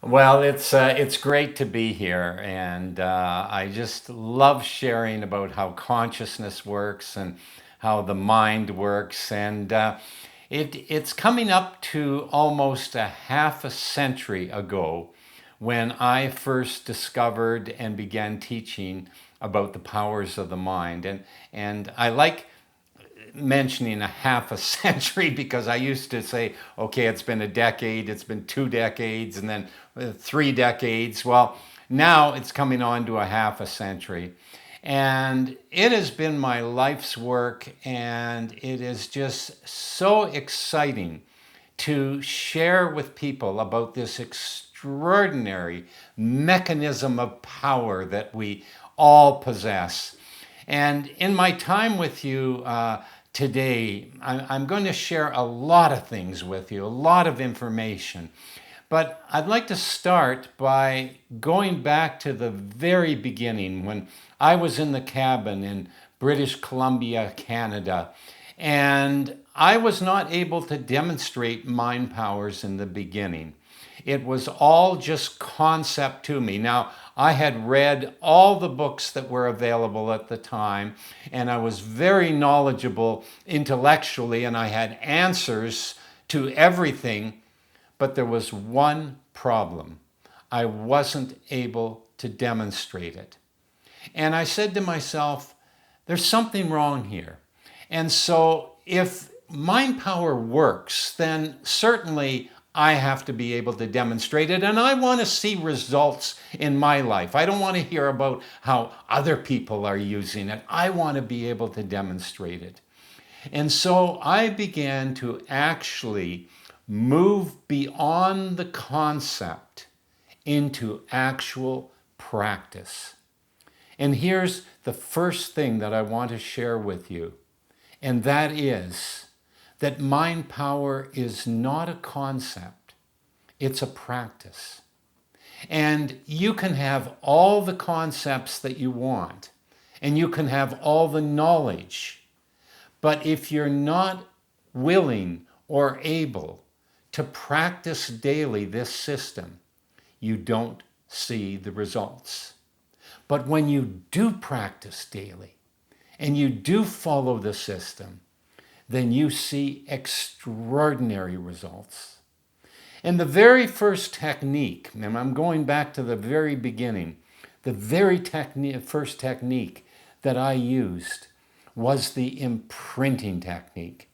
Well, it's great to be here, and I just love sharing about how consciousness works and how the mind works, and it's coming up to almost a half a century ago when I first discovered and began teaching about the powers of the mind, and I like mentioning a half a century because I used to say, okay, it's been a decade, it's been 2 decades, and then 3 decades. Well, now it's coming on to a half a century. And it has been my life's work, and it is just so exciting to share with people about this extraordinary mechanism of power that we all possess. And in my time with you today, I'm going to share a lot of things with you, a lot of information. But I'd like to start by going back to the very beginning when I was in the cabin in British Columbia, Canada, and I was not able to demonstrate mind powers in the beginning. It was all just concept to me. Now, I had read all the books that were available at the time, and I was very knowledgeable intellectually, and I had answers to everything, but there was one problem. I wasn't able to demonstrate it. And I said to myself, there's something wrong here. And so if mind power works, then certainly I have to be able to demonstrate it. And I want to see results in my life. I don't want to hear about how other people are using it. I want to be able to demonstrate it. And so I began to actually move beyond the concept into actual practice. And here's the first thing that I want to share with you, and that is that mind power is not a concept, it's a practice. And you can have all the concepts that you want, and you can have all the knowledge, but if you're not willing or able to practice daily this system, you don't see the results. But when you do practice daily and you do follow the system, then you see extraordinary results. And the very first technique, and I'm going back to the very beginning, the very first technique that I used was the imprinting technique.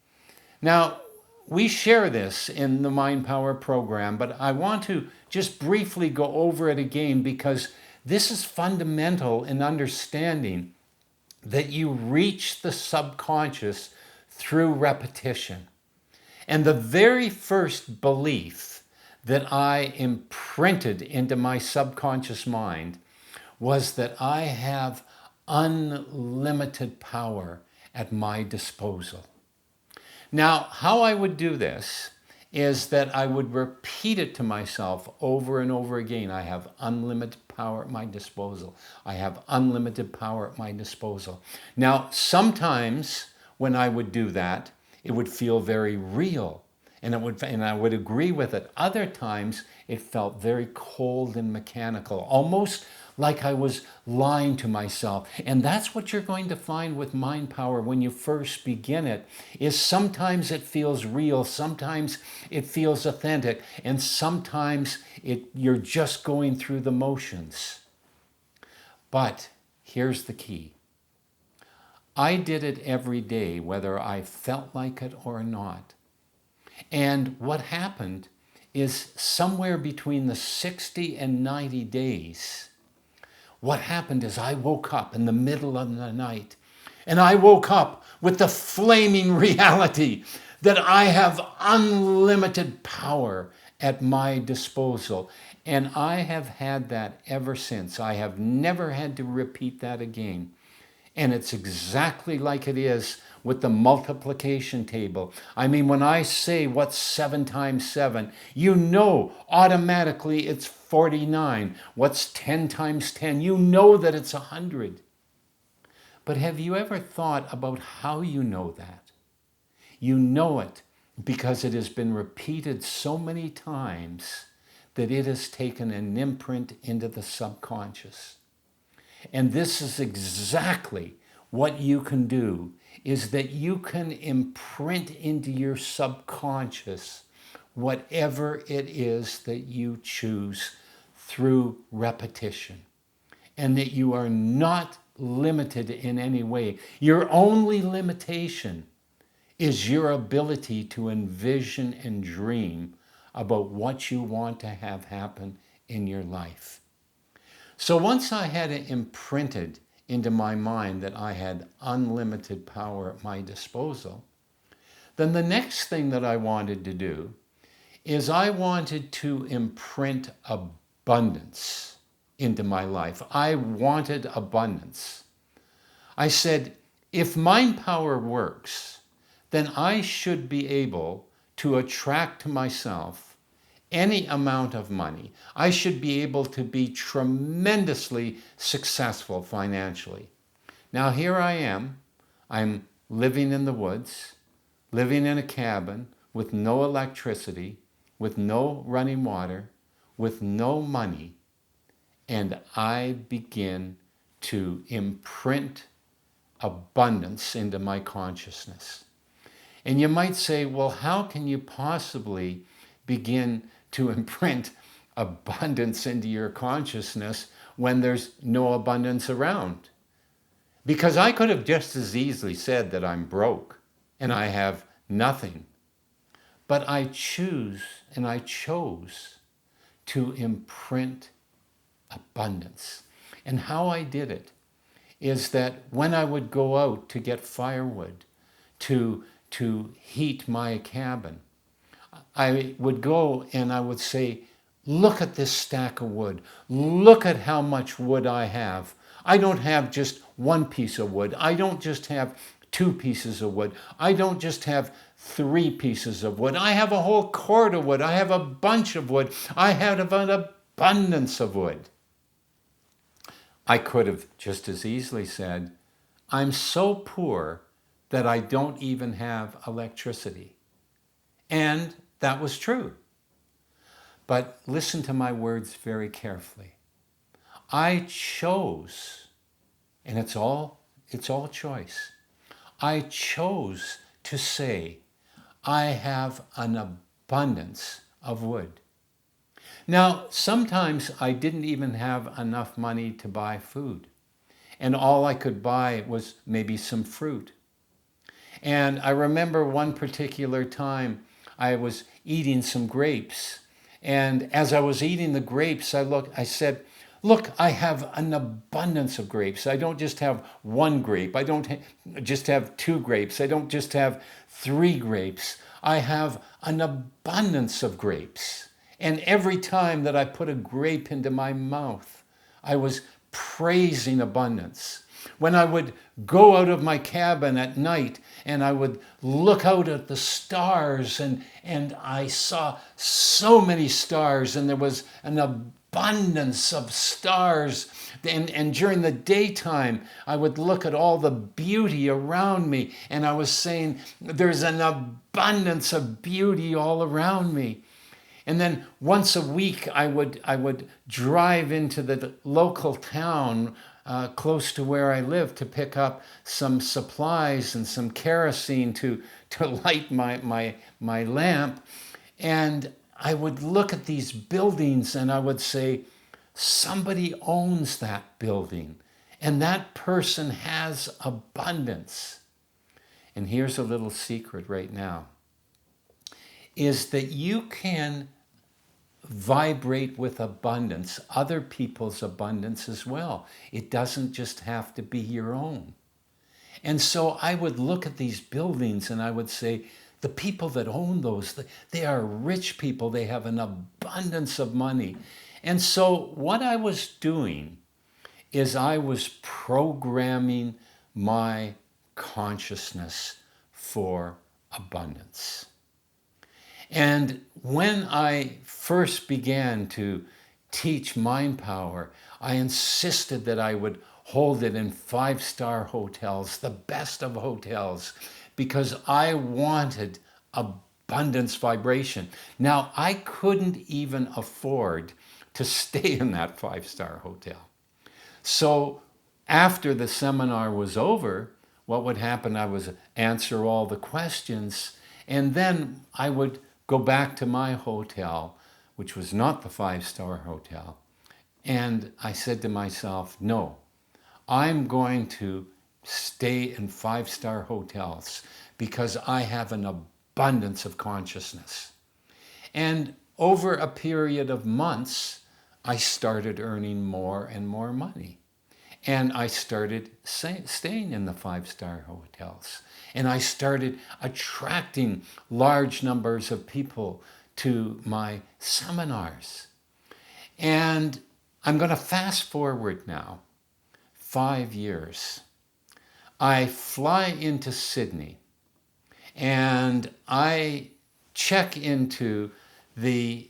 Now, we share this in the Mind Power program, but I want to just briefly go over it again because this is fundamental in understanding that you reach the subconscious through repetition. And the very first belief that I imprinted into my subconscious mind was that I have unlimited power at my disposal. Now, how I would do this is that I would repeat it to myself over and over again. I have unlimited power at my disposal. I have unlimited power at my disposal. Now, sometimes when I would do that, it would feel very real and I would agree with it. Other times it felt very cold and mechanical, almost like I was lying to myself. And that's what you're going to find with mind power when you first begin it, is sometimes it feels real, sometimes it feels authentic, and sometimes you're just going through the motions. But here's the key. I did it every day, whether I felt like it or not. And what happened is somewhere between the 60 and 90 days, what happened is I woke up in the middle of the night and I woke up with the flaming reality that I have unlimited power at my disposal. And I have had that ever since. I have never had to repeat that again. And it's exactly like it is with the multiplication table. I mean, when I say what's 7 times 7, you know automatically it's 49. What's 10 times 10? You know that it's 100. But have you ever thought about how you know that? You know it because it has been repeated so many times that it has taken an imprint into the subconscious. And this is exactly what you can do, is that you can imprint into your subconscious whatever it is that you choose through repetition, and that you are not limited in any way. Your only limitation is your ability to envision and dream about what you want to have happen in your life. So once I had it imprinted into my mind that I had unlimited power at my disposal, then the next thing that I wanted to do is I wanted to imprint abundance into my life. I wanted abundance. I said, if mind power works, then I should be able to attract to myself any amount of money. I should be able to be tremendously successful financially. Now here I am. I'm living in the woods, living in a cabin with no electricity, with no running water, with no money, and I begin to imprint abundance into my consciousness. And you might say, well, how can you possibly begin to imprint abundance into your consciousness when there's no abundance around? Because I could have just as easily said that I'm broke and I have nothing. But I chose to imprint abundance. And how I did it is that when I would go out to get firewood to heat my cabin, I would go and I would say, look at this stack of wood. Look at how much wood I have. I don't have just one piece of wood. I don't just have two pieces of wood. I don't just have three pieces of wood. I have a whole cord of wood. I have a bunch of wood. I have an abundance of wood. I could have just as easily said, I'm so poor that I don't even have electricity. And that was true. But listen to my words very carefully. I chose, and it's all choice. I chose to say, I have an abundance of wood. Now, sometimes I didn't even have enough money to buy food, and all I could buy was maybe some fruit. And I remember one particular time I was eating some grapes, and as I was eating the grapes, I said, look, I have an abundance of grapes. I don't just have one grape. I don't just have two grapes. I don't just have three grapes. I have an abundance of grapes. And every time that I put a grape into my mouth, I was praising abundance. When I would go out of my cabin at night and I would look out at the stars, and I saw so many stars, and there was an abundance of stars. And during the daytime, I would look at all the beauty around me, and I was saying, there's an abundance of beauty all around me. And then once a week, I would drive into the local town close to where I live to pick up some supplies and some kerosene to light my lamp. And I would look at these buildings and I would say, somebody owns that building and that person has abundance. And here's a little secret right now, is that you can vibrate with abundance, other people's abundance as well. It doesn't just have to be your own. And so I would look at these buildings and I would say, the people that own those, they are rich people. They have an abundance of money. And so what I was doing is I was programming my consciousness for abundance. And when I first began to teach mind power, I insisted that I would hold it in 5-star hotels, the best of hotels, because I wanted abundance abundance vibration. Now, I couldn't even afford to stay in that five-star hotel. So after the seminar was over, what would happen? I would answer all the questions, and then I would go back to my hotel, which was not the five-star hotel. And I said to myself, no, I'm going to stay in five-star hotels because I have an abundance of consciousness. And over a period of months, I started earning more and more money. And I started staying in the five-star hotels. And I started attracting large numbers of people to my seminars. And I'm going to fast forward now 5 years. I fly into Sydney and I check into the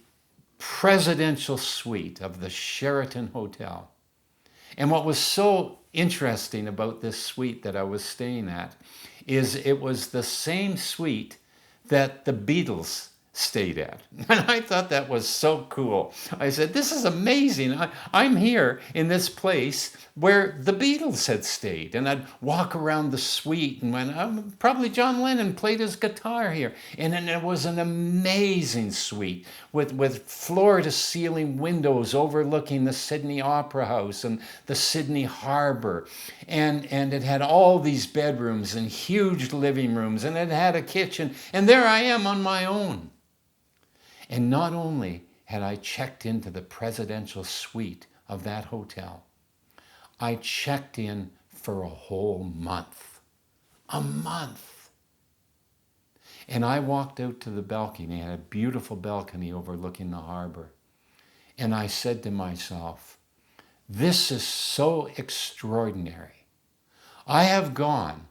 presidential suite of the Sheraton Hotel. And what was so interesting about this suite that I was staying at is it was the same suite that the Beatles stayed at. And I thought that was so cool. I said, this is amazing. I'm here in this place where the Beatles had stayed. And I'd walk around the suite and went, probably John Lennon played his guitar here. And then it was an amazing suite with floor-to-ceiling windows overlooking the Sydney Opera House and the Sydney Harbour. And it had all these bedrooms and huge living rooms, and it had a kitchen. And there I am on my own. And not only had I checked into the presidential suite of that hotel, I checked in for a whole month. A month. And I walked out to the balcony. I had a beautiful balcony overlooking the harbor. And I said to myself, this is so extraordinary. I have gone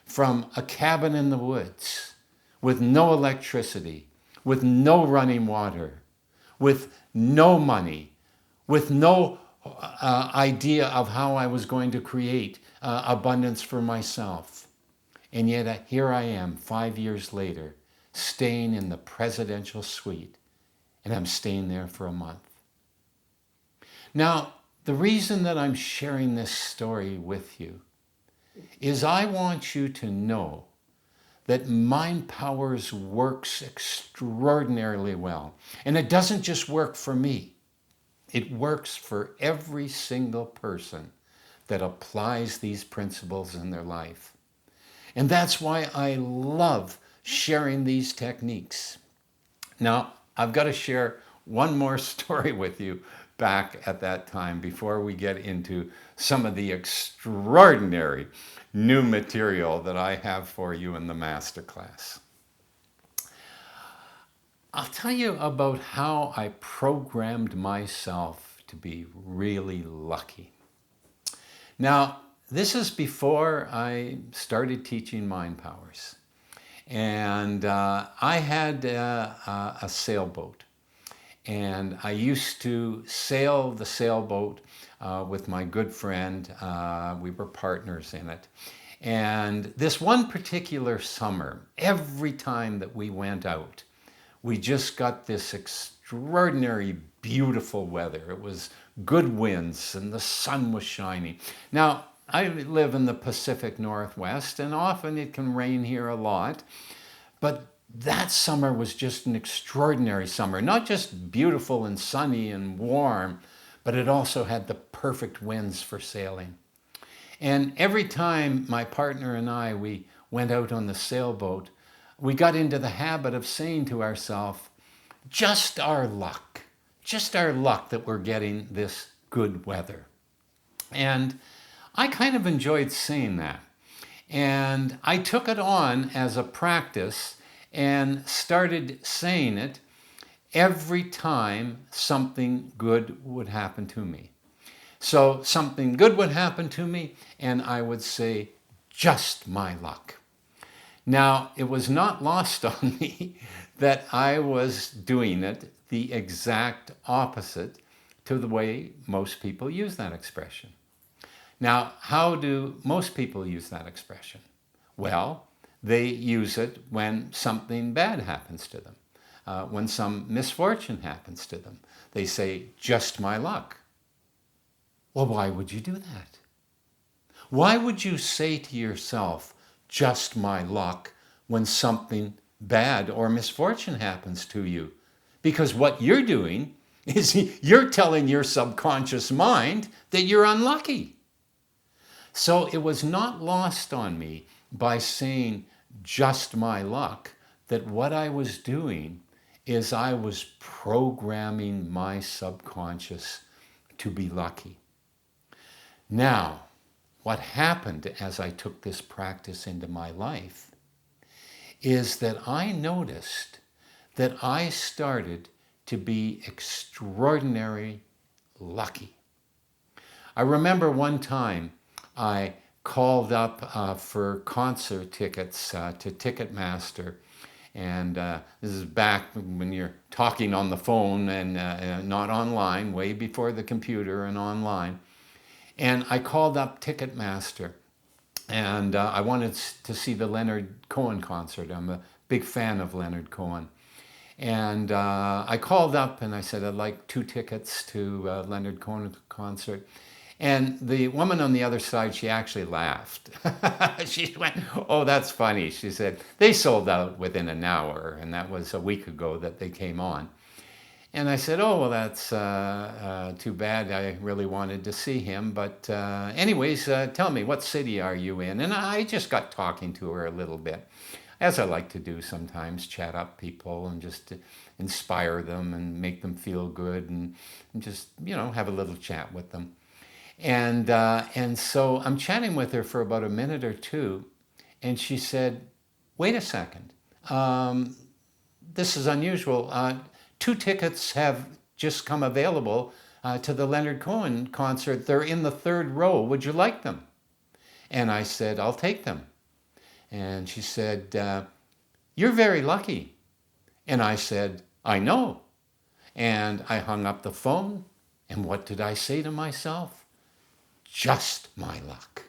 from a cabin in the woods with no electricity, with no running water, with no money, with no idea of how I was going to create abundance for myself. And yet here I am 5 years later, staying in the presidential suite, and I'm staying there for a month. Now, the reason that I'm sharing this story with you is I want you to know that Mind Powers works extraordinarily well. And it doesn't just work for me. It works for every single person that applies these principles in their life. And that's why I love sharing these techniques. Now, I've got to share one more story with you back at that time before we get into some of the extraordinary new material that I have for you in the masterclass. I'll tell you about how I programmed myself to be really lucky. Now, this is before I started teaching Mind Powers. And I had a sailboat. And I used to sail the sailboat with my good friend. We were partners in it. And this one particular summer, every time that we went out, we just got this extraordinary, beautiful weather. It was good winds and the sun was shining. Now, I live in the Pacific Northwest, and often it can rain here a lot. But that summer was just an extraordinary summer. Not just beautiful and sunny and warm, but it also had the perfect winds for sailing. And every time my partner and we went out on the sailboat, we got into the habit of saying to ourselves, just our luck that we're getting this good weather. And I kind of enjoyed saying that. And I took it on as a practice and started saying it every time something good would happen to me. So something good would happen to me, and I would say, just my luck. Now, it was not lost on me that I was doing it the exact opposite to the way most people use that expression. Now, how do most people use that expression? Well, they use it when something bad happens to them, when some misfortune happens to them. They say, just my luck. Well, why would you do that? Why would you say to yourself, just my luck, when something bad or misfortune happens to you? Because what you're doing is you're telling your subconscious mind that you're unlucky. So it was not lost on me by saying just my luck that what I was doing is I was programming my subconscious to be lucky. Now, what happened as I took this practice into my life is that I noticed that I started to be extraordinarily lucky. I remember one time I called up for concert tickets to Ticketmaster. And this is back when you're talking on the phone and not online, way before the computer and online. And I called up Ticketmaster, and I wanted to see the Leonard Cohen concert. I'm a big fan of Leonard Cohen. And I called up and I said, I'd like 2 tickets to Leonard Cohen concert. And the woman on the other side, she actually laughed. She went, oh, that's funny. She said, they sold out within an hour. And that was a week ago that they came on. And I said, oh, well, that's too bad. I really wanted to see him. But anyways, tell me, what city are you in? And I just got talking to her a little bit, as I like to do sometimes, chat up people and just inspire them and make them feel good and just, have a little chat with them. And so I'm chatting with her for about a minute or two, and she said, wait a second, this is unusual. 2 tickets have just come available to the Leonard Cohen concert. They're in the 3rd row. Would you like them? And I said, I'll take them. And she said, you're very lucky. And I said, I know. And I hung up the phone. And what did I say to myself? Just my luck.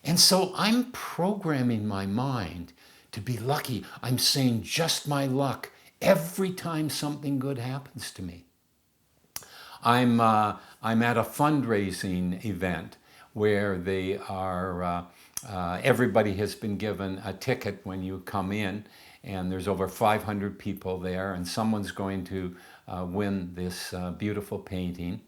And so I'm programming my mind to be lucky. I'm saying just my luck every time something good happens to me. I'm at a fundraising event where they are, everybody has been given a ticket when you come in, and there's over 500 people there, and someone's going to win this beautiful painting.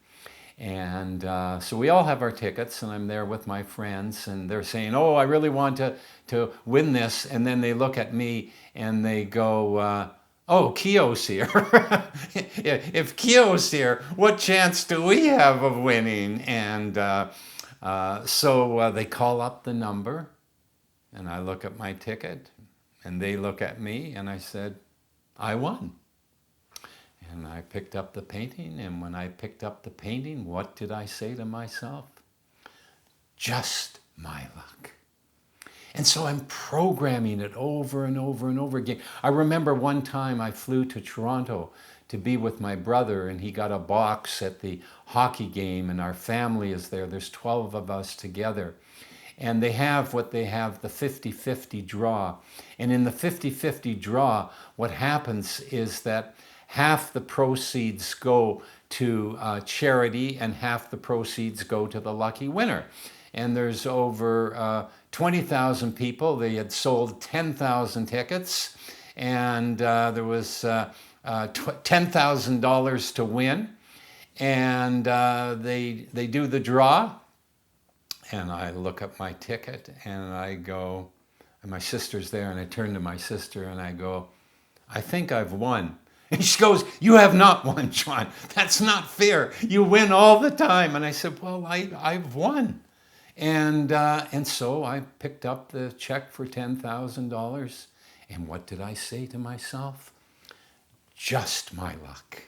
And so we all have our tickets, and I'm there with my friends, and they're saying, oh, I really want to win this. And then they look at me and they go, oh, Kehoe's here. If Kehoe's here, what chance do we have of winning? And so they call up the number, and I look at my ticket, and they look at me, and I said, I won. And I picked up the painting, and when I picked up the painting, what did I say to myself? Just my luck. And so I'm programming it over and over and over again. I remember one time I flew to Toronto to be with my brother, and he got a box at the hockey game, and our family is there. There's 12 of us together. And they have what they have, the 50-50 draw. And in the 50-50 draw, what happens is that half the proceeds go to charity and half the proceeds go to the lucky winner. And there's over 20,000 people. They had sold 10,000 tickets, and there was $10,000 to win. And they do the draw, and I look at my ticket and I go, and my sister's there, and I turn to my sister and I go, I think I've won. And she goes, you have not won, John. That's not fair. You win all the time. And I said, well, I've won. And so I picked up the check for $10,000. And what did I say to myself? Just my luck.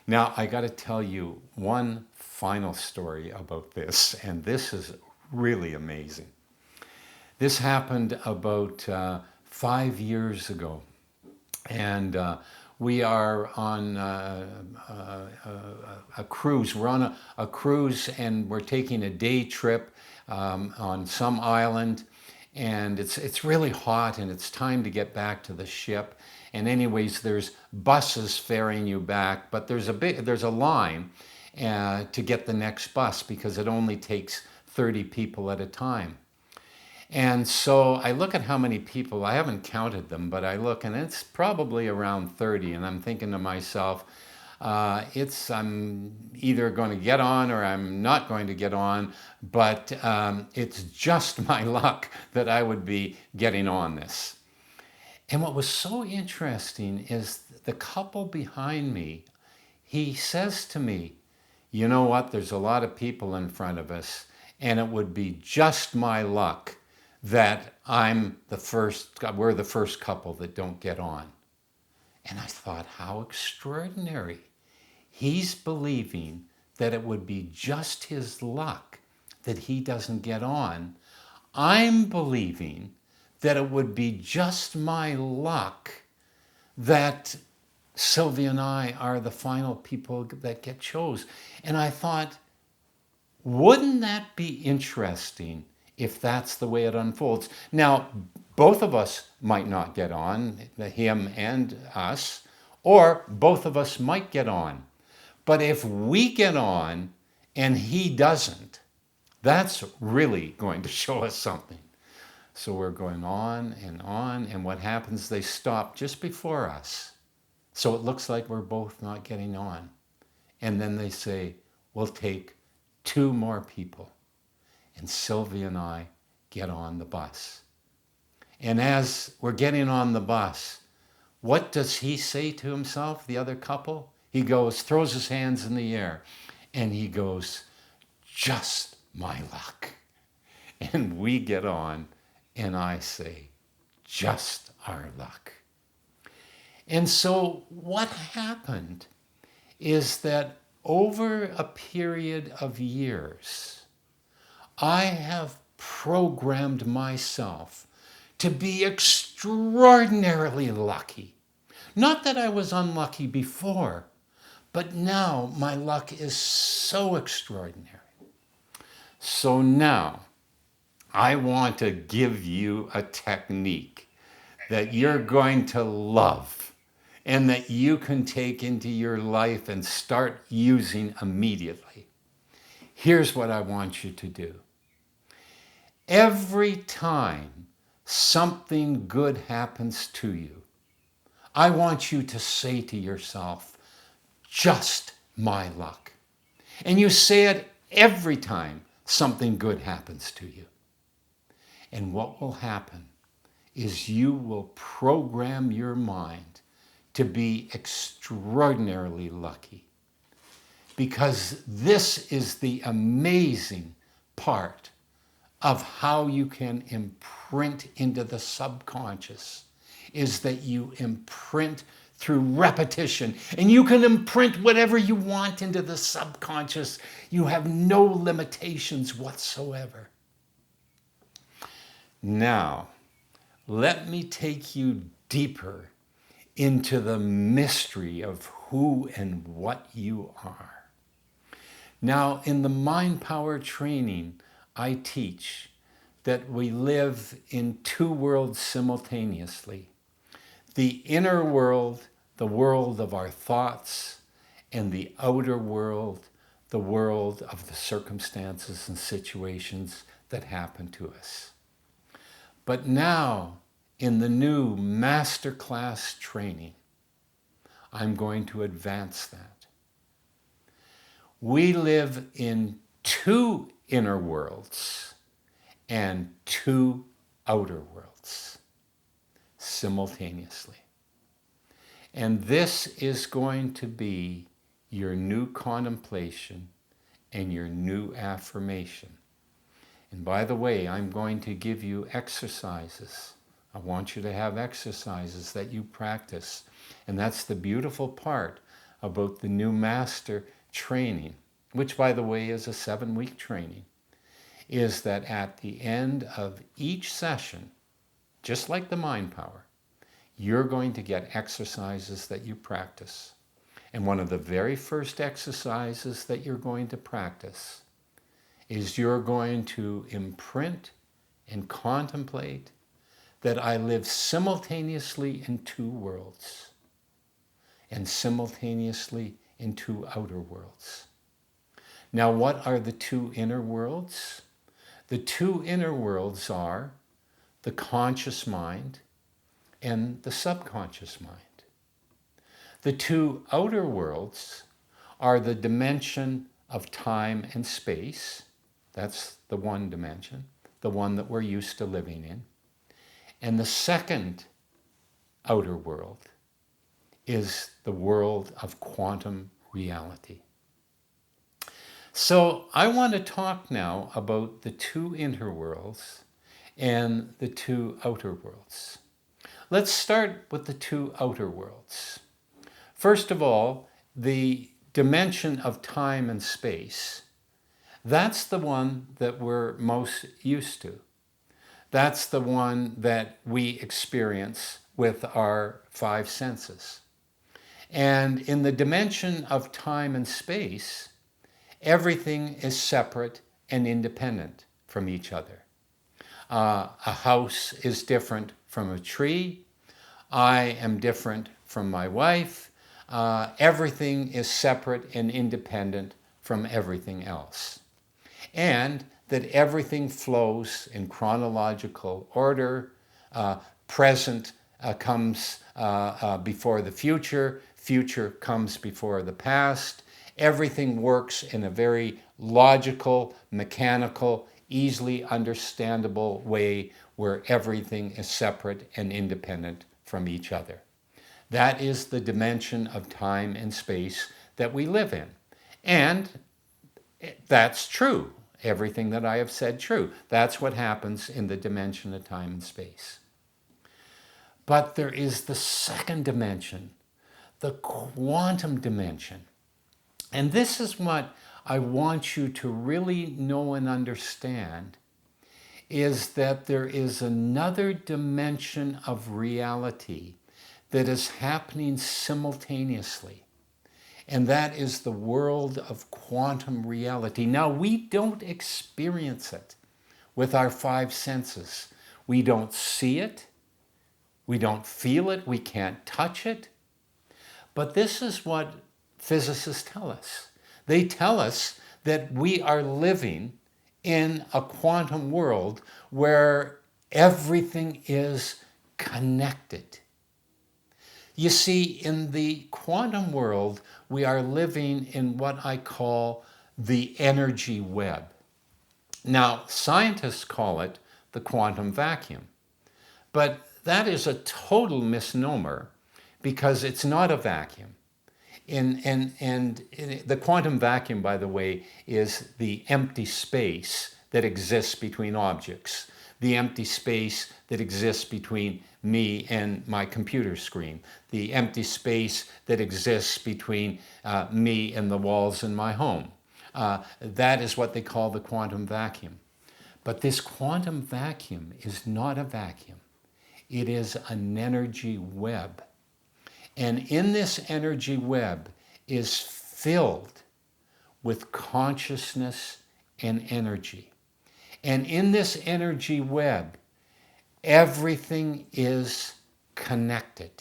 Now, I got to tell you one final story about this. And this is really amazing. This happened about 5 years ago. And we are on a cruise. We're on a cruise, and we're taking a day trip on some island. and it's really hot, and it's time to get back to the ship. And anyways, there's buses ferrying you back, but there's a line to get the next bus because it only takes 30 people at a time. And so I look at how many people, I haven't counted them, but I look and it's probably around 30. And I'm thinking to myself, I'm either going to get on or I'm not going to get on, but it's just my luck that I would be getting on this. And what was so interesting is the couple behind me, he says to me, you know what, there's a lot of people in front of us, and it would be just my luck that we're the first couple that don't get on. And I thought, how extraordinary. He's believing that it would be just his luck that he doesn't get on. I'm believing that it would be just my luck that Sylvia and I are the final people that get chose. And I thought, wouldn't that be interesting if that's the way it unfolds? Now, both of us might not get on, him and us, or both of us might get on. But if we get on and he doesn't, that's really going to show us something. So we're going on, and what happens, they stop just before us. So it looks like we're both not getting on. And then they say, we'll take 2 more people. And Sylvia and I get on the bus. And as we're getting on the bus, what does he say to himself, the other couple? He throws his hands in the air, and he goes, just my luck. And we get on, and I say, just our luck. And so what happened is that over a period of years, I have programmed myself to be extraordinarily lucky. Not that I was unlucky before, but now my luck is so extraordinary. So now I want to give you a technique that you're going to love and that you can take into your life and start using immediately. Here's what I want you to do. Every time something good happens to you, I want you to say to yourself, just my luck. And you say it every time something good happens to you. And what will happen is you will program your mind to be extraordinarily lucky. Because this is the amazing part of how you can imprint into the subconscious, is that you imprint through repetition. And you can imprint whatever you want into the subconscious. You have no limitations whatsoever. Now, let me take you deeper into the mystery of who and what you are. Now, in the mind power training, I teach that we live in 2 worlds simultaneously. The inner world, the world of our thoughts, and the outer world, the world of the circumstances and situations that happen to us. But now, in the new masterclass training, I'm going to advance that. We live in 2 inner worlds and 2 outer worlds simultaneously. And this is going to be your new contemplation and your new affirmation. And by the way, I'm going to give you exercises. I want you to have exercises that you practice. And that's the beautiful part about the new master training, which by the way is a 7-week training, is that at the end of each session, just like the mind power, you're going to get exercises that you practice. And one of the very first exercises that you're going to practice is you're going to imprint and contemplate that I live simultaneously in two worlds and simultaneously in two outer worlds. Now, what are the two inner worlds? The two inner worlds are the conscious mind and the subconscious mind. The two outer worlds are the dimension of time and space. That's the one dimension, the one that we're used to living in. And the second outer world is the world of quantum reality. So I want to talk now about the two inner worlds and the two outer worlds. Let's start with the two outer worlds. First of all, the dimension of time and space. That's the one that we're most used to. That's the one that we experience with our five senses. And in the dimension of time and space, everything is separate and independent from each other. A house is different from a tree. I am different from my wife. Everything is separate and independent from everything else. And that everything flows in chronological order. Present comes before the future. Future comes before the past. Everything works in a very logical, mechanical, easily understandable way where everything is separate and independent from each other. That is the dimension of time and space that we live in. And that's true. Everything that I have said, true. That's what happens in the dimension of time and space. But there is the second dimension, the quantum dimension. And this is what I want you to really know and understand, is that there is another dimension of reality that is happening simultaneously. And that is the world of quantum reality. Now, we don't experience it with our five senses. We don't see it. We don't feel it. We can't touch it. But this is what physicists tell us. They tell us that we are living in a quantum world where everything is connected. You see, in the quantum world, we are living in what I call the energy web. Now, scientists call it the quantum vacuum, but that is a total misnomer because it's not a vacuum. And the quantum vacuum, by the way, is the empty space that exists between objects, the empty space that exists between me and my computer screen, the empty space that exists between me and the walls in my home. That is what they call the quantum vacuum. But this quantum vacuum is not a vacuum. It is an energy web. And in this energy web is filled with consciousness and energy. And in this energy web, everything is connected.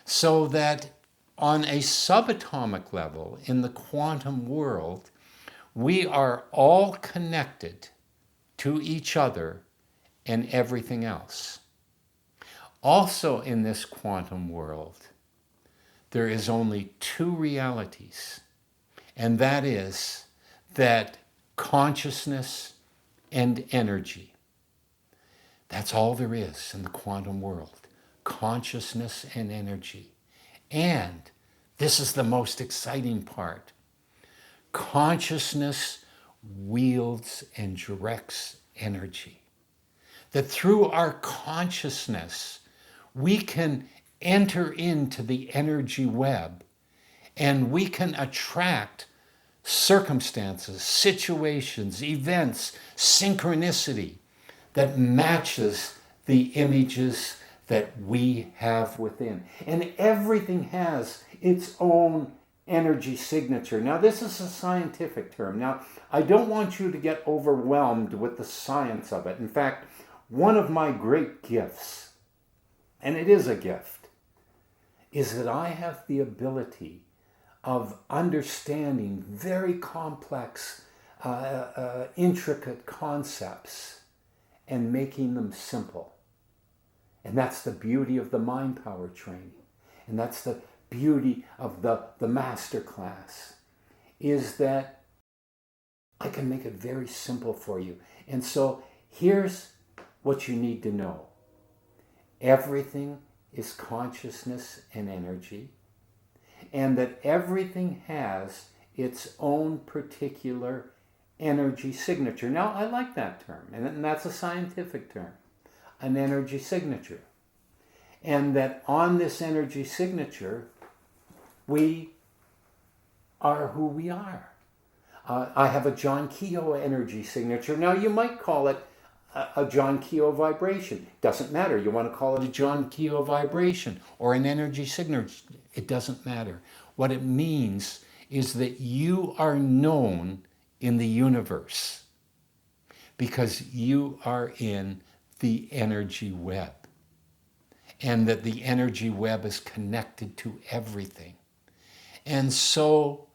So that on a subatomic level in the quantum world, we are all connected to each other and everything else. Also in this quantum world, there is only two realities, and that is that consciousness and energy. That's all there is in the quantum world, consciousness and energy. And this is the most exciting part. Consciousness wields and directs energy. That through our consciousness, we can enter into the energy web and we can attract circumstances, situations, events, synchronicity that matches the images that we have within. And everything has its own energy signature. Now, this is a scientific term. Now, I don't want you to get overwhelmed with the science of it. In fact, one of my great gifts, and it is a gift, is that I have the ability of understanding very complex, intricate concepts and making them simple. And that's the beauty of the mind power training. And that's the beauty of the master class, is that I can make it very simple for you. And so here's what you need to know. Everything is consciousness and energy, and that everything has its own particular energy signature. Now, I like that term, and that's a scientific term, an energy signature. And that on this energy signature, we are who we are. I have a John Kehoe energy signature. Now, you might call it a John Kehoe vibration. Doesn't matter. You want to call it a John Kehoe vibration or an energy signature. It doesn't matter. What it means is that you are known in the universe because you are in the energy web, and that the energy web is connected to everything. And so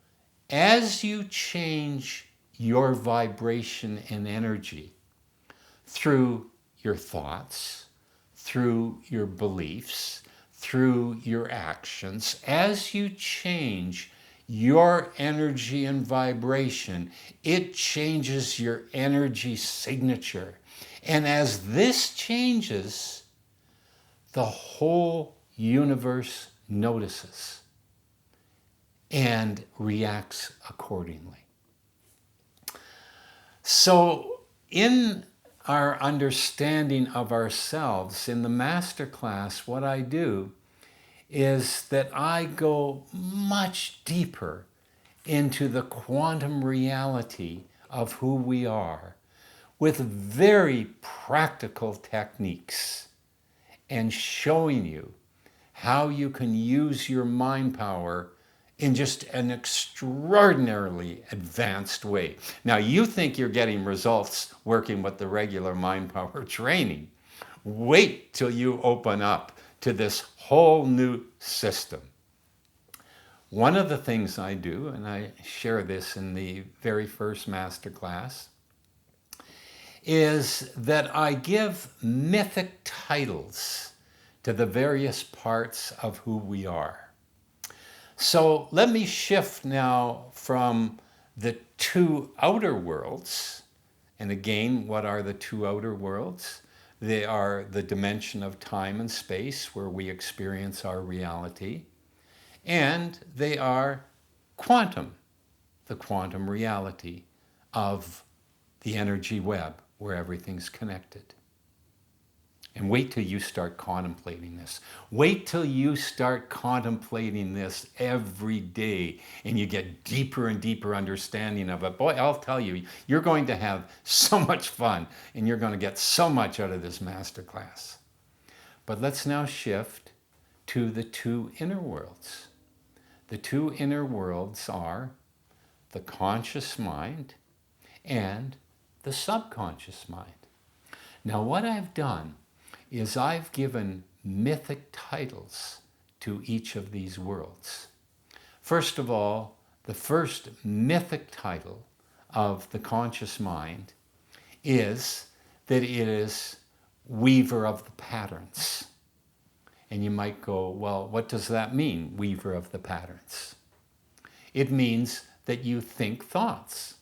as you change your vibration and energy through your thoughts, through your beliefs, through your actions, as you change your energy and vibration, it changes your energy signature. And as this changes, the whole universe notices and reacts accordingly. So in our understanding of ourselves in the master class, what I do is that I go much deeper into the quantum reality of who we are with very practical techniques, and showing you how you can use your mind power in just an extraordinarily advanced way. Now, you think you're getting results working with the regular mind power training. Wait till you open up to this whole new system. One of the things I do, and I share this in the very first master class, is that I give mythic titles to the various parts of who we are. So let me shift now from the two outer worlds. And again, what are the two outer worlds? They are the dimension of time and space where we experience our reality. And they are quantum, the quantum reality of the energy web where everything's connected. And wait till you start contemplating this. Wait till you start contemplating this every day and you get deeper and deeper understanding of it. Boy, I'll tell you, you're going to have so much fun and you're going to get so much out of this masterclass. But let's now shift to the two inner worlds. The two inner worlds are the conscious mind and the subconscious mind. Now, what I've done is I've given mythic titles to each of these worlds. First of all, the first mythic title of the conscious mind is that it is weaver of the patterns. And you might go, well, what does that mean, weaver of the patterns? It means that you think thoughts.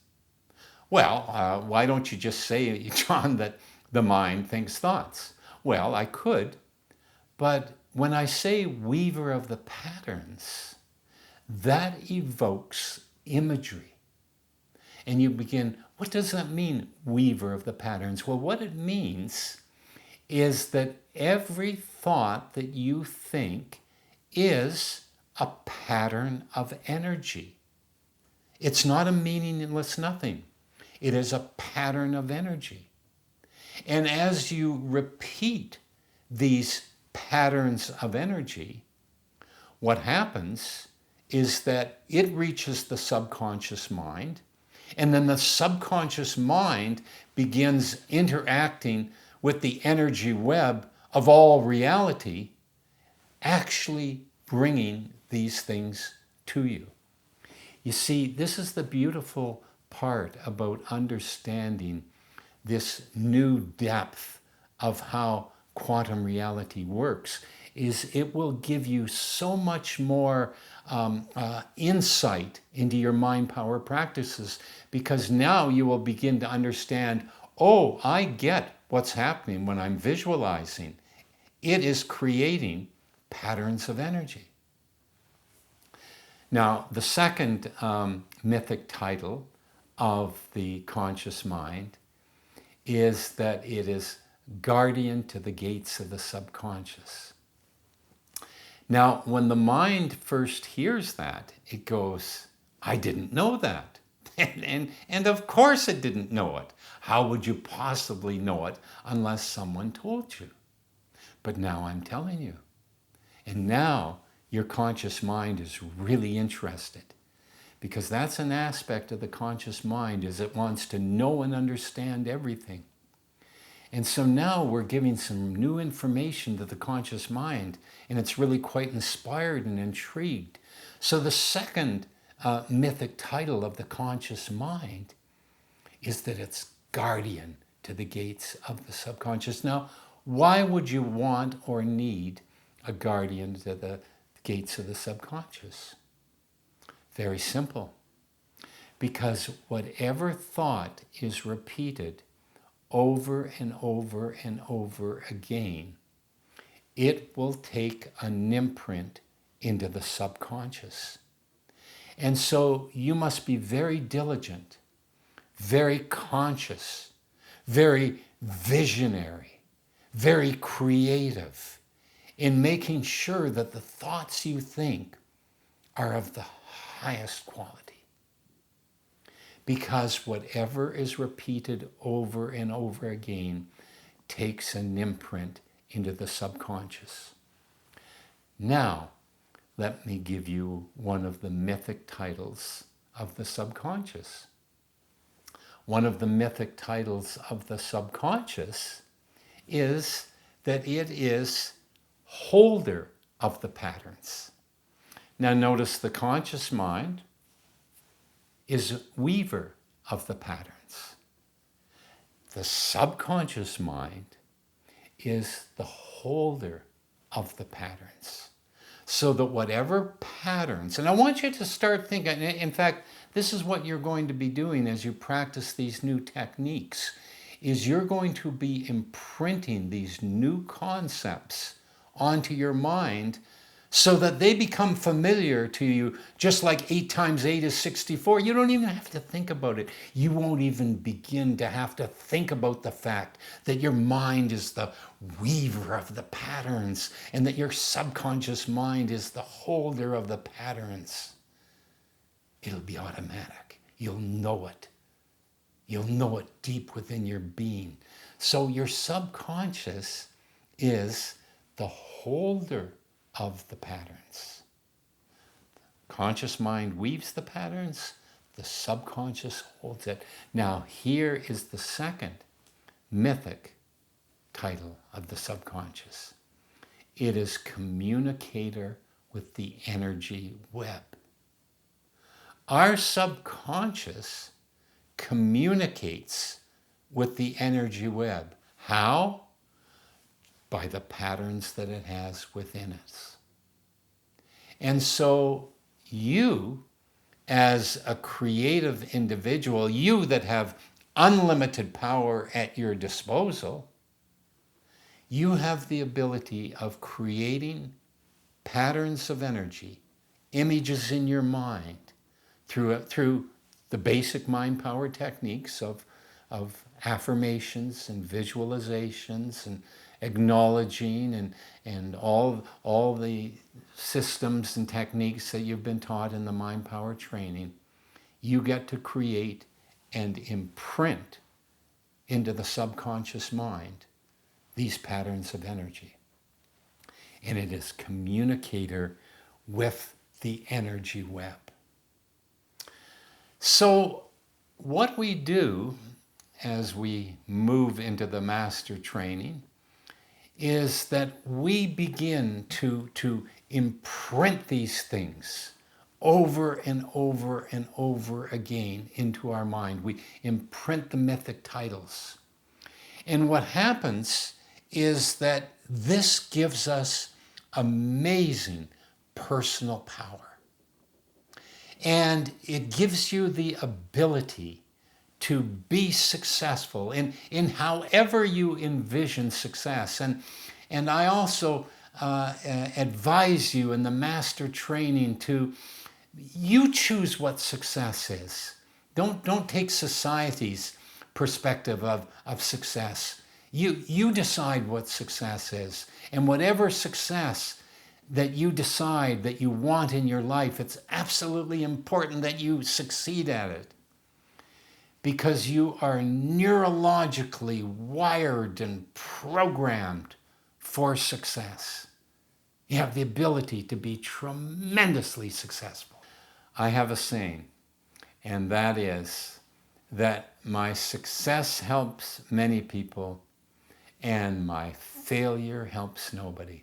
Well, why don't you just say, John, that the mind thinks thoughts? Well, I could, but when I say weaver of the patterns, that evokes imagery. And you begin, what does that mean, weaver of the patterns? Well, what it means is that every thought that you think is a pattern of energy. It's not a meaningless nothing. It is a pattern of energy. And as you repeat these patterns of energy, what happens is that it reaches the subconscious mind, and then the subconscious mind begins interacting with the energy web of all reality, actually bringing these things to you. You see, this is the beautiful part about understanding this new depth of how quantum reality works, is it will give you so much more insight into your mind power practices, because now you will begin to understand, oh, I get what's happening when I'm visualizing. It is creating patterns of energy. Now, the second mythic title of the conscious mind is that it is guardian to the gates of the subconscious. Now, when the mind first hears that, it goes, I didn't know that. And of course it didn't know it. How would you possibly know it unless someone told you? But now I'm telling you. And now your conscious mind is really interested, because that's an aspect of the conscious mind, is it wants to know and understand everything. And so now we're giving some new information to the conscious mind, and it's really quite inspired and intrigued. So the second mythic title of the conscious mind is that it's guardian to the gates of the subconscious. Now, why would you want or need a guardian to the gates of the subconscious? Very simple. Because whatever thought is repeated over and over and over again, it will take an imprint into the subconscious. And so you must be very diligent, very conscious, very visionary, very creative in making sure that the thoughts you think are of the highest quality. Because whatever is repeated over and over again takes an imprint into the subconscious. Now, let me give you one of the mythic titles of the subconscious. One of the mythic titles of the subconscious is that it is holder of the patterns. Now notice the conscious mind is weaver of the patterns. The subconscious mind is the holder of the patterns. So that whatever patterns, and I want you to start thinking, in fact, this is what you're going to be doing as you practice these new techniques, is you're going to be imprinting these new concepts onto your mind so that they become familiar to you, just like 8 times 8 is 64. You don't even have to think about it. You won't even begin to have to think about the fact that your mind is the weaver of the patterns and that your subconscious mind is the holder of the patterns. It'll be automatic. You'll know it. You'll know it deep within your being. So your subconscious is the holder of the patterns. Conscious mind weaves the patterns, the subconscious holds it. Now here is the second mythic title of the subconscious. It is communicator with the energy web. Our subconscious communicates with the energy web. How? By the patterns that it has within us. And so you, as a creative individual, you that have unlimited power at your disposal, you have the ability of creating patterns of energy, images in your mind, through the basic mind power techniques of affirmations and visualizations and acknowledging and all the systems and techniques that you've been taught in the mind power training. You get to create and imprint into the subconscious mind these patterns of energy. And it is communicator with the energy web. So what we do as we move into the master training is that we begin to imprint these things over and over and over again into our mind. We imprint the mythic titles. And what happens is that this gives us amazing personal power. And it gives you the ability to be successful in however you envision success. And I also advise you in the master training to, you choose what success is. Don't take society's perspective of success. You decide what success is. And whatever success that you decide that you want in your life, it's absolutely important that you succeed at it. Because you are neurologically wired and programmed for success. You have the ability to be tremendously successful. I have a saying, and that is that my success helps many people and my failure helps nobody.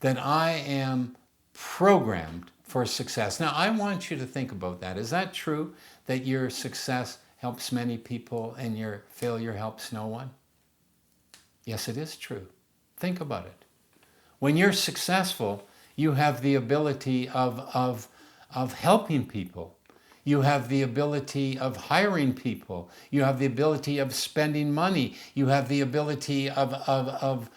That I am programmed for success. Now, I want you to think about that. Is that true, that your success helps many people and your failure helps no one? Yes, it is true. Think about it. When you're successful, you have the ability of helping people. You have the ability of hiring people. You have the ability of spending money. You have the ability of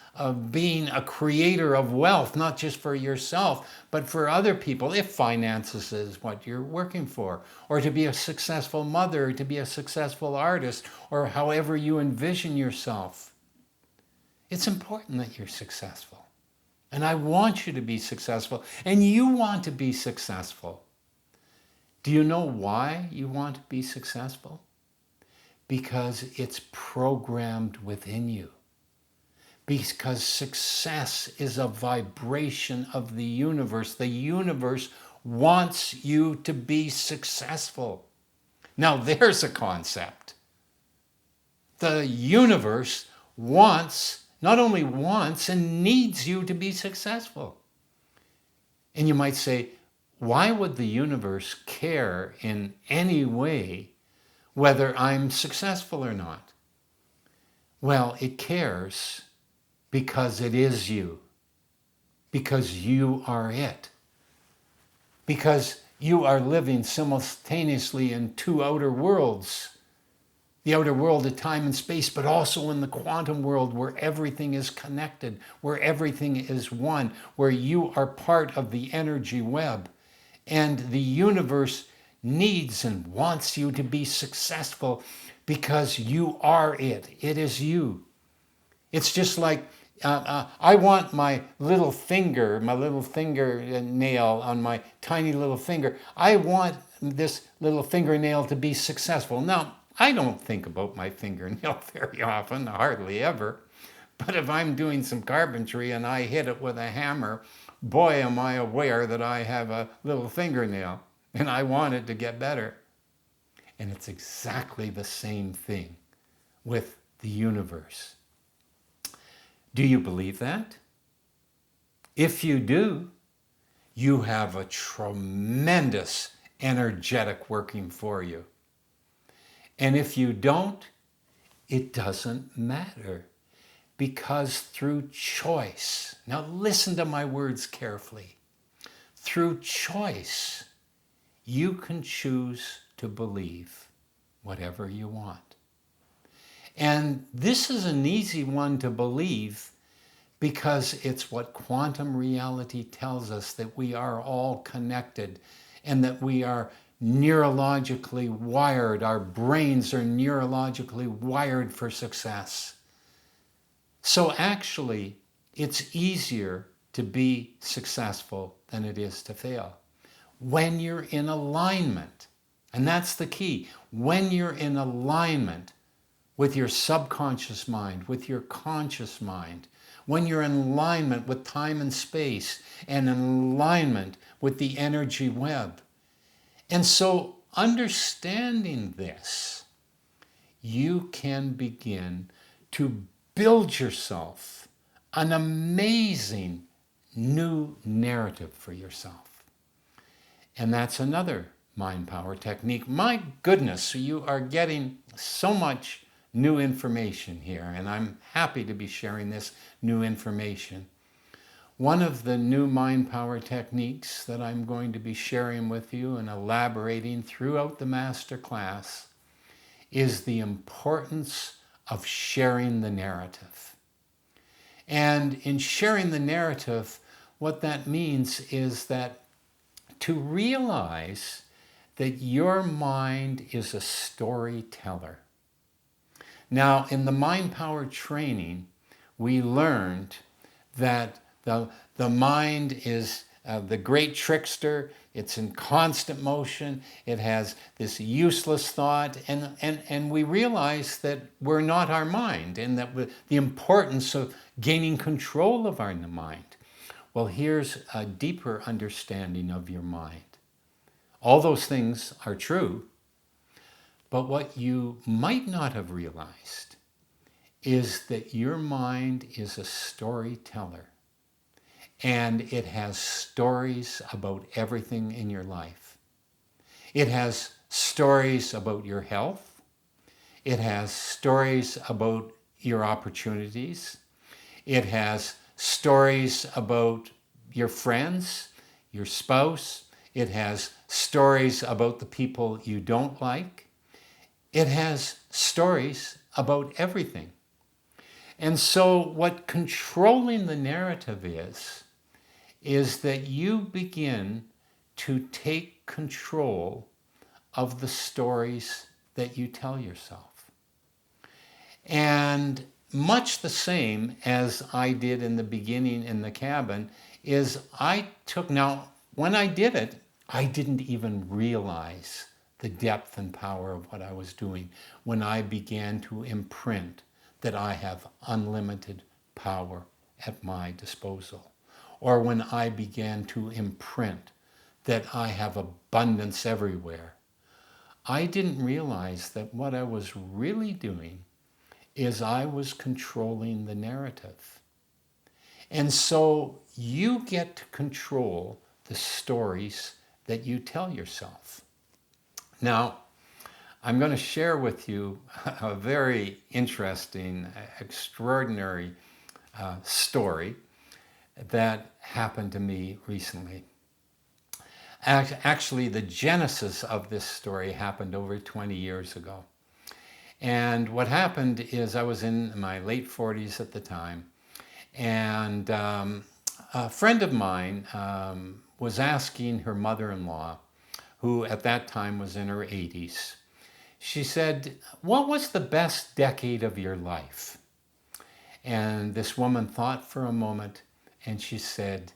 being a creator of wealth, not just for yourself, but for other people, if finances is what you're working for, or to be a successful mother, to be a successful artist, or however you envision yourself. It's important that you're successful. And I want you to be successful, and you want to be successful. Do you know why you want to be successful? Because it's programmed within you. Because success is a vibration of the universe. The universe wants you to be successful. Now there's a concept. The universe not only wants and needs you to be successful. And you might say, why would the universe care in any way whether I'm successful or not? Well, it cares because it is you. Because you are it. Because you are living simultaneously in two outer worlds. The outer world of time and space, but also in the quantum world where everything is connected, where everything is one, where you are part of the energy web. And the universe needs and wants you to be successful because you are it. It is you. It's just like I want my little fingernail on my tiny little finger. I want this little fingernail to be successful. Now, I don't think about my fingernail very often, hardly ever. But if I'm doing some carpentry and I hit it with a hammer, boy, am I aware that I have a little fingernail and I want it to get better. And it's exactly the same thing with the universe. Do you believe that? If you do, you have a tremendous energetic working for you. And if you don't, it doesn't matter. Because through choice, now listen to my words carefully. Through choice, you can choose to believe whatever you want. And this is an easy one to believe because it's what quantum reality tells us, that we are all connected and that we are neurologically wired. Our brains are neurologically wired for success. So actually, it's easier to be successful than it is to fail. When you're in alignment, and that's the key, when you're in alignment with your subconscious mind, with your conscious mind, when you're in alignment with time and space and in alignment with the energy web. And so, understanding this, you can begin to build yourself an amazing new narrative for yourself. And that's another mind power technique. My goodness, you are getting so much new information here, and I'm happy to be sharing this new information. One of the new mind power techniques that I'm going to be sharing with you and elaborating throughout the master class is the importance of sharing the narrative. And in sharing the narrative, what that means is that to realize that your mind is a storyteller. Now, in the mind power training, we learned that the mind is the great trickster. It's in constant motion. It has this useless thought. And we realize that we're not our mind, and that the importance of gaining control of our mind. Well, here's a deeper understanding of your mind. All those things are true, but what you might not have realized is that your mind is a storyteller, and it has stories about everything in your life. It has stories about your health. It has stories about your opportunities. It has stories about your friends, your spouse. It has stories about the people you don't like. It has stories about everything. And so what controlling the narrative is that you begin to take control of the stories that you tell yourself. And much the same as I did in the beginning in the cabin is now, when I did it, I didn't even realize the depth and power of what I was doing when I began to imprint that I have unlimited power at my disposal, or when I began to imprint that I have abundance everywhere. I didn't realize that what I was really doing is I was controlling the narrative. And so you get to control the stories that you tell yourself. Now, I'm going to share with you a very interesting, extraordinary story that happened to me recently. Actually, the genesis of this story happened over 20 years ago. And what happened is I was in my late 40s at the time, and a friend of mine was asking her mother-in-law, who at that time was in her 80s, she said, "What was the best decade of your life?" And this woman thought for a moment, and she said,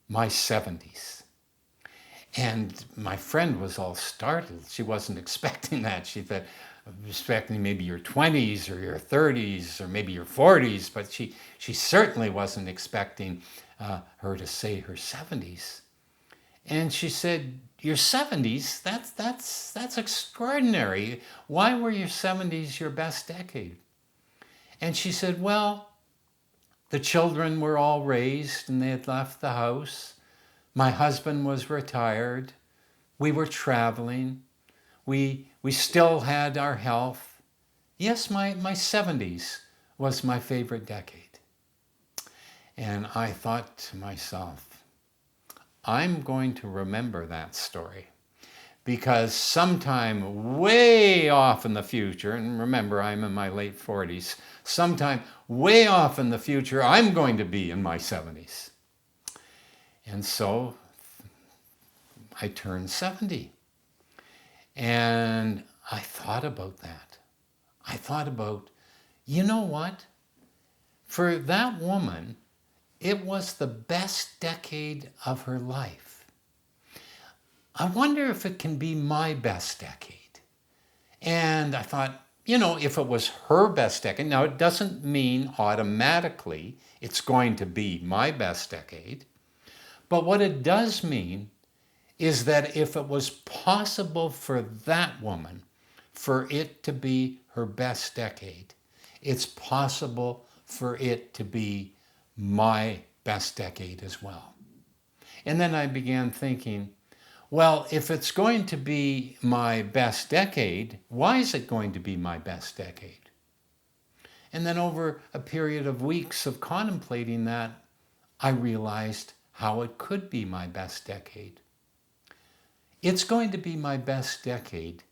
"My 70s." And my friend was all startled. She wasn't expecting that. She thought, expecting maybe your 20s or your 30s or maybe your 40s, but she certainly wasn't expecting her to say her 70s. And she said, "Your 70s? That's extraordinary. Why were your 70s your best decade?" And she said, "Well, the children were all raised and they had left the house. My husband was retired. We were traveling. We still had our health. Yes, my 70s was my favorite decade." And I thought to myself, I'm going to remember that story, because sometime way off in the future, and remember I'm in my late 40s, sometime way off in the future, I'm going to be in my 70s. And so I turned 70. And I thought about that. I thought about, you know what? For that woman, it was the best decade of her life. I wonder if it can be my best decade. And I thought, if it was her best decade, now it doesn't mean automatically it's going to be my best decade, but what it does mean is that if it was possible for that woman, for it to be her best decade, it's possible for it to be my best decade as well. And then I began thinking, well, if it's going to be my best decade, why is it going to be my best decade? And then over a period of weeks of contemplating that, I realized how it could be my best decade. It's going to be my best decade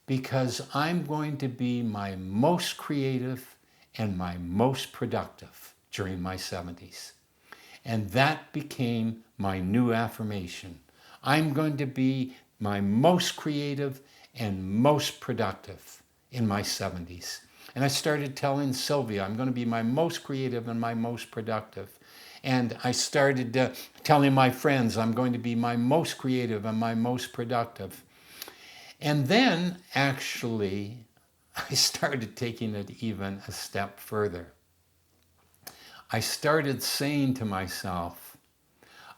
because I'm going to be my most creative and my most productive during my 70s. And that became my new affirmation. I'm going to be my most creative and most productive in my 70s. And I started telling Sylvia, I'm going to be my most creative and my most productive. And I started telling my friends, I'm going to be my most creative and my most productive. And then, actually, I started taking it even a step further. I started saying to myself,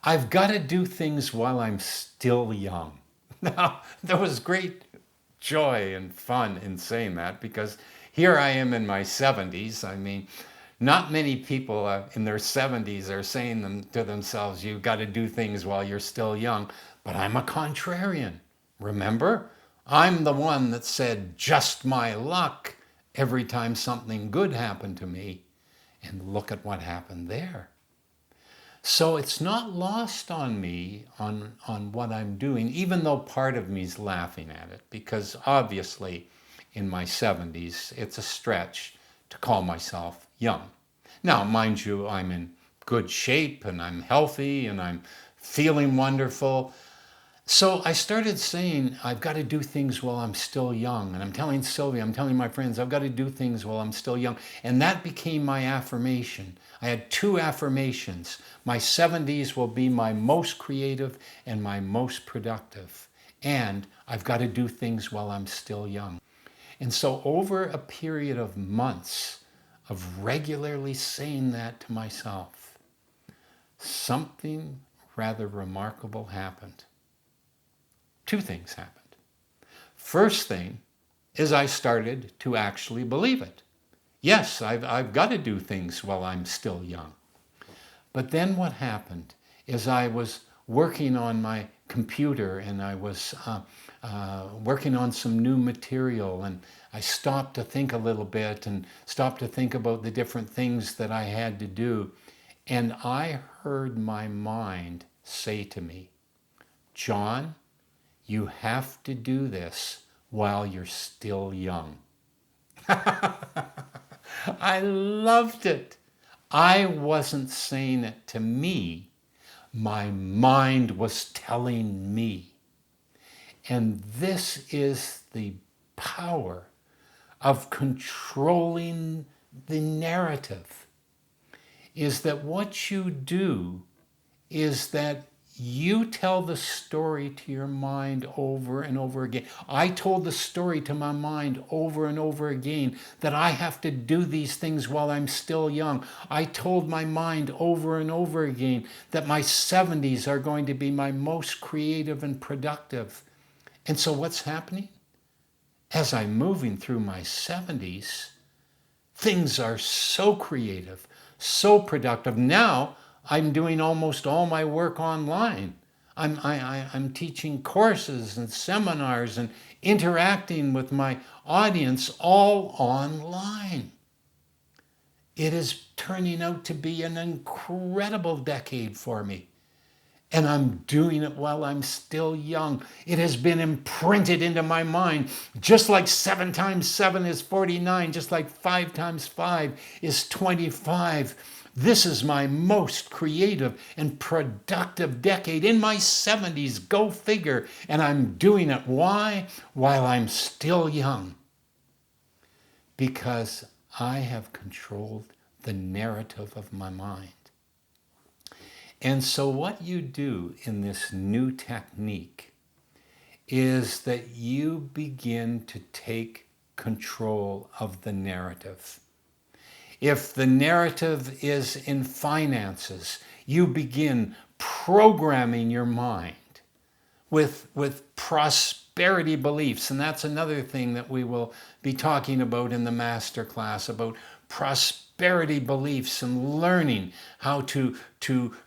I've got to do things while I'm still young. Now, there was great joy and fun in saying that because here I am in my 70s. I mean, not many people in their 70s are saying to themselves, you've got to do things while you're still young. But I'm a contrarian. Remember? I'm the one that said, just my luck, every time something good happened to me. And look at what happened there. So it's not lost on me on what I'm doing, even though part of me's laughing at it, because obviously in my 70s, it's a stretch to call myself young. Now, mind you, I'm in good shape and I'm healthy and I'm feeling wonderful. So I started saying, I've got to do things while I'm still young. And I'm telling Sylvia, I'm telling my friends, I've got to do things while I'm still young. And that became my affirmation. I had two affirmations. My 70s will be my most creative and my most productive. And I've got to do things while I'm still young. And so over a period of months of regularly saying that to myself, something rather remarkable happened. Two things happened. First thing is I started to actually believe it. Yes, I've got to do things while I'm still young. But then what happened is I was working on my computer and I was working on some new material, and I stopped to think a little bit and stopped to think about the different things that I had to do. And I heard my mind say to me, John, you have to do this while you're still young. I loved it. I wasn't saying it to me. My mind was telling me. And this is the power of controlling the narrative, is that what you do is that you tell the story to your mind over and over again. I told the story to my mind over and over again that I have to do these things while I'm still young. I told my mind over and over again that my 70s are going to be my most creative and productive. And so what's happening? As I'm moving through my 70s, things are so creative, so productive. Now, I'm doing almost all my work online. I'm teaching courses and seminars and interacting with my audience all online. It is turning out to be an incredible decade for me. And I'm doing it while I'm still young. It has been imprinted into my mind, just like 7 times 7 is 49, just like 5 times 5 is 25. This is my most creative and productive decade in my 70s. Go figure. And I'm doing it. Why? While I'm still young. Because I have controlled the narrative of my mind. And so what you do in this new technique is that you begin to take control of the narrative. If the narrative is in finances, you begin programming your mind with prosperity beliefs. And that's another thing that we will be talking about in the master class, about prosperity beliefs and learning how to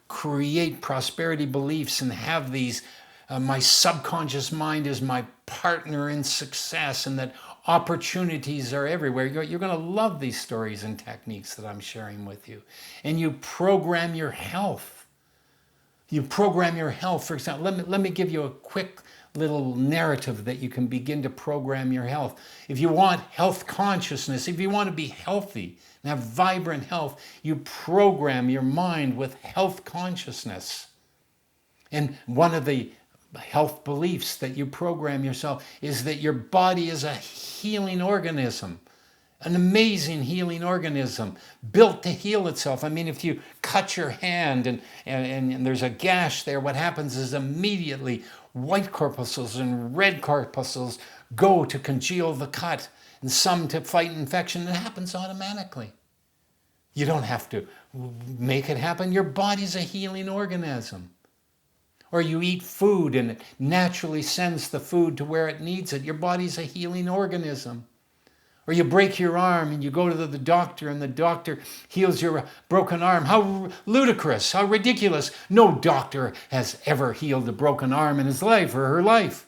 create prosperity beliefs and have these. My subconscious mind is my partner in success, and that opportunities are everywhere. You're going to love these stories and techniques that I'm sharing with you. And you program your health. You program your health. For example, let me give you a quick little narrative that you can begin to program your health. If you want health consciousness, if you want to be healthy and have vibrant health, you program your mind with health consciousness. And one of the health beliefs that you program yourself is that your body is a healing organism, an amazing healing organism built to heal itself. I mean, if you cut your hand and there's a gash there, what happens is immediately white corpuscles and red corpuscles go to congeal the cut and some to fight infection. It happens automatically. You don't have to make it happen. Your body's a healing organism. Or you eat food and it naturally sends the food to where it needs it. Your body's a healing organism. Or you break your arm and you go to the doctor and the doctor heals your broken arm. How ludicrous, how ridiculous. No doctor has ever healed a broken arm in his life or her life.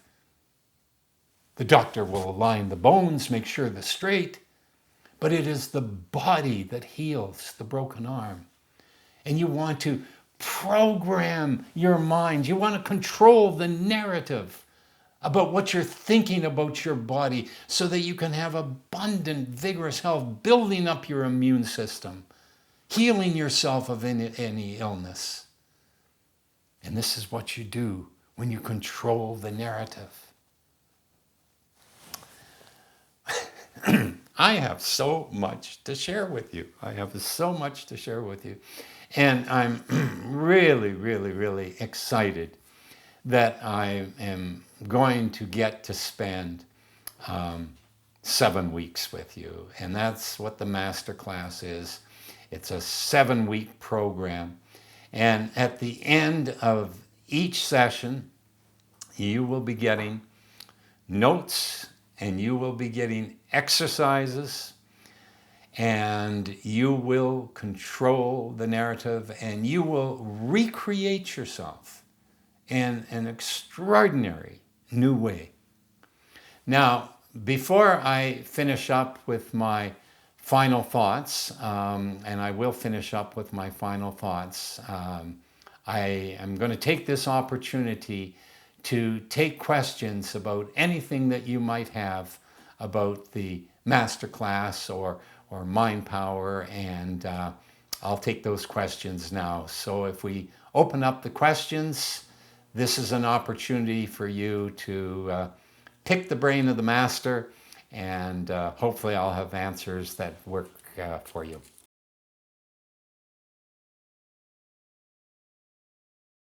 The doctor will align the bones, make sure they're straight. But it is the body that heals the broken arm. And you want to program your mind. You want to control the narrative about what you're thinking about your body so that you can have abundant, vigorous health, building up your immune system, healing yourself of any illness. And this is what you do when you control the narrative. I have so much to share with you. And I'm really, really, really excited that I am going to get to spend 7 weeks with you. And that's what the master class is. It's a 7-week program. And at the end of each session, you will be getting notes and you will be getting exercises, and you will control the narrative and you will recreate yourself in an extraordinary new way. Now, before I finish up with my final thoughts, and I will finish up with my final thoughts, I am going to take this opportunity to take questions about anything that you might have about the masterclass or mind power, and I'll take those questions now. So if we open up the questions, this is an opportunity for you to pick the brain of the master, and hopefully I'll have answers that work for you.